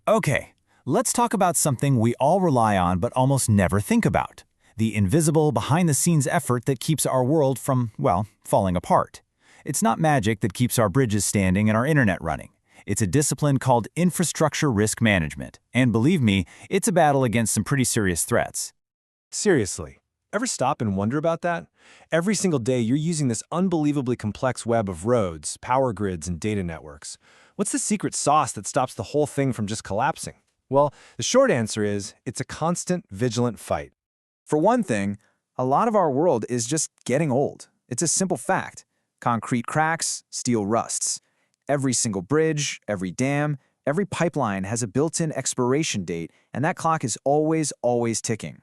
Okay, let's talk about something we all rely on but almost never think about. The invisible, behind-the-scenes effort that keeps our world from, well, falling apart. It's not magic that keeps our bridges standing and our internet running. It's a discipline called infrastructure risk management. And believe me, it's a battle against some pretty serious threats. Seriously, ever stop and wonder about that? Every single day you're using this unbelievably complex web of roads, power grids, and data networks. What's the secret sauce that stops the whole thing from just collapsing? Well, the short answer is it's a constant, vigilant fight. For one thing, a lot of our world is just getting old. It's a simple fact. Concrete cracks, steel rusts. Every single bridge, every dam, every pipeline has a built-in expiration date, and that clock is always ticking.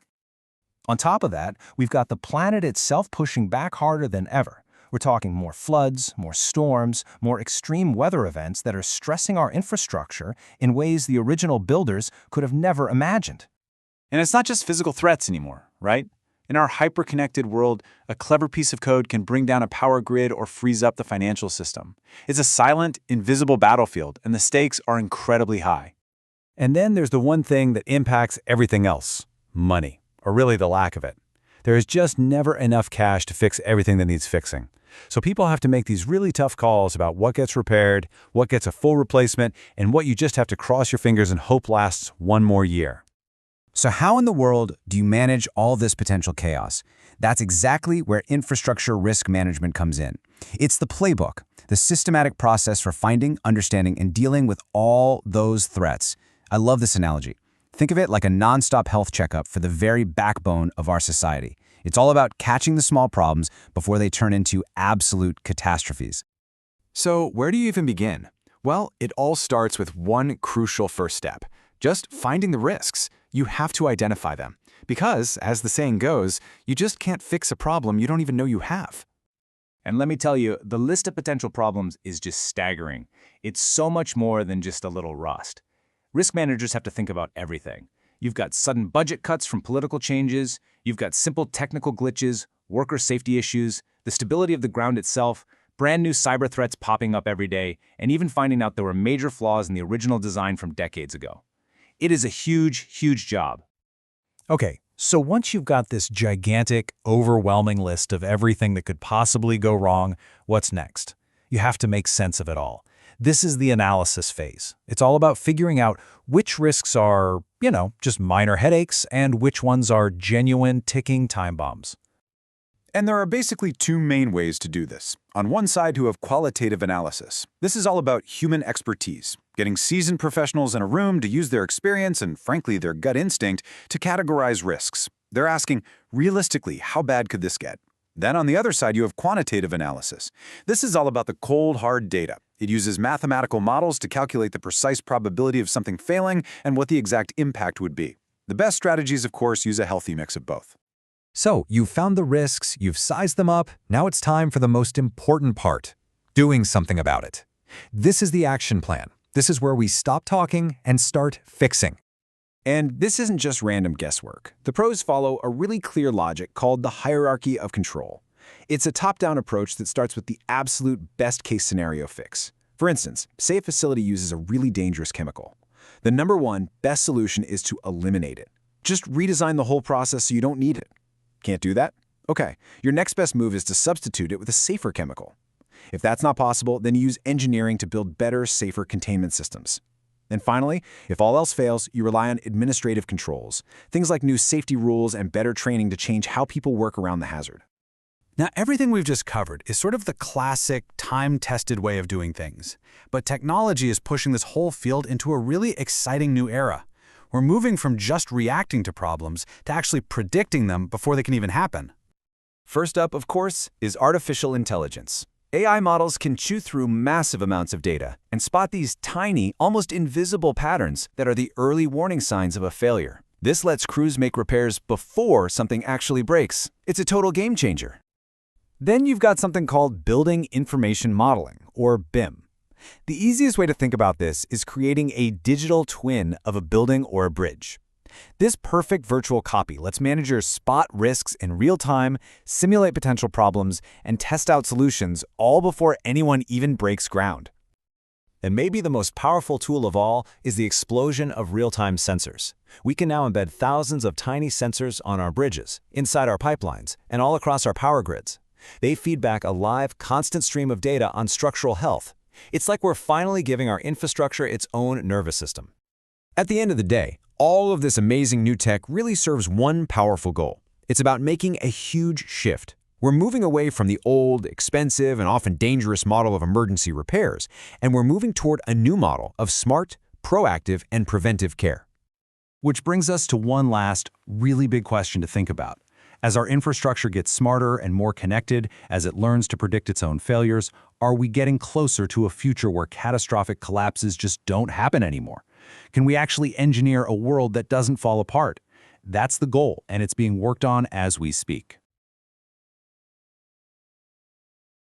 On top of that, we've got the planet itself pushing back harder than ever. We're talking more floods, more storms, more extreme weather events that are stressing our infrastructure in ways the original builders could have never imagined. And it's not just physical threats anymore, right? In our hyper-connected world, a clever piece of code can bring down a power grid or freeze up the financial system. It's a silent, invisible battlefield, and the stakes are incredibly high. And then there's the one thing that impacts everything else: money, or really the lack of it. There is just never enough cash to fix everything that needs fixing. So people have to make these really tough calls about what gets repaired, what gets a full replacement, and what you just have to cross your fingers and hope lasts one more year. So how in the world do you manage all this potential chaos? That's exactly where infrastructure risk management comes in. It's the playbook, the systematic process for finding, understanding, and dealing with all those threats. I love this analogy. Think of it like a nonstop health checkup for the very backbone of our society. It's all about catching the small problems before they turn into absolute catastrophes. So where do you even begin? Well, it all starts with one crucial first step: just finding the risks. You have to identify them. Because, as the saying goes, you just can't fix a problem you don't even know you have. And let me tell you, the list of potential problems is just staggering. It's so much more than just a little rust. Risk managers have to think about everything. You've got sudden budget cuts from political changes, you've got simple technical glitches, worker safety issues, the stability of the ground itself, brand new cyber threats popping up every day, and even finding out there were major flaws in the original design from decades ago. It is a huge job. Okay, so once you've got this gigantic, overwhelming list of everything that could possibly go wrong, what's next? You have to make sense of it all. This is the analysis phase. It's all about figuring out which risks are, just minor headaches and which ones are genuine ticking time bombs. And there are basically two main ways to do this. On one side, you have qualitative analysis. This is all about human expertise, getting seasoned professionals in a room to use their experience and, frankly, their gut instinct to categorize risks. They're asking, realistically, how bad could this get? Then on the other side, you have quantitative analysis. This is all about the cold, hard data. It uses mathematical models to calculate the precise probability of something failing and what the exact impact would be. The best strategies, of course, use a healthy mix of both. So, you've found the risks, you've sized them up, now it's time for the most important part: doing something about it. This is the action plan. This is where we stop talking and start fixing. And this isn't just random guesswork. The pros follow a really clear logic called the hierarchy of control. It's a top-down approach that starts with the absolute best-case scenario fix. For instance, say a facility uses a really dangerous chemical. The number one best solution is to eliminate it. Just redesign the whole process so you don't need it. Can't do that? Okay, your next best move is to substitute it with a safer chemical. If that's not possible, then use engineering to build better, safer containment systems. And finally, if all else fails, you rely on administrative controls, things like new safety rules and better training to change how people work around the hazard. Now, everything we've just covered is sort of the classic, time-tested way of doing things. But technology is pushing this whole field into a really exciting new era. We're moving from just reacting to problems to actually predicting them before they can even happen. First up, of course, is artificial intelligence. AI models can chew through massive amounts of data and spot these tiny, almost invisible patterns that are the early warning signs of a failure. This lets crews make repairs before something actually breaks. It's a total game changer. Then you've got something called Building Information Modeling, or BIM. The easiest way to think about this is creating a digital twin of a building or a bridge. This perfect virtual copy lets managers spot risks in real time, simulate potential problems, and test out solutions all before anyone even breaks ground. And maybe the most powerful tool of all is the explosion of real-time sensors. We can now embed thousands of tiny sensors on our bridges, inside our pipelines, and all across our power grids. They feed back a live, constant stream of data on structural health. It's like we're finally giving our infrastructure its own nervous system. At the end of the day, all of this amazing new tech really serves one powerful goal. It's about making a huge shift. We're moving away from the old, expensive, and often dangerous model of emergency repairs, and we're moving toward a new model of smart, proactive, and preventive care. Which brings us to one last, really big question to think about. As our infrastructure gets smarter and more connected, as it learns to predict its own failures, are we getting closer to a future where catastrophic collapses just don't happen anymore? Can we actually engineer a world that doesn't fall apart? That's the goal, and it's being worked on as we speak.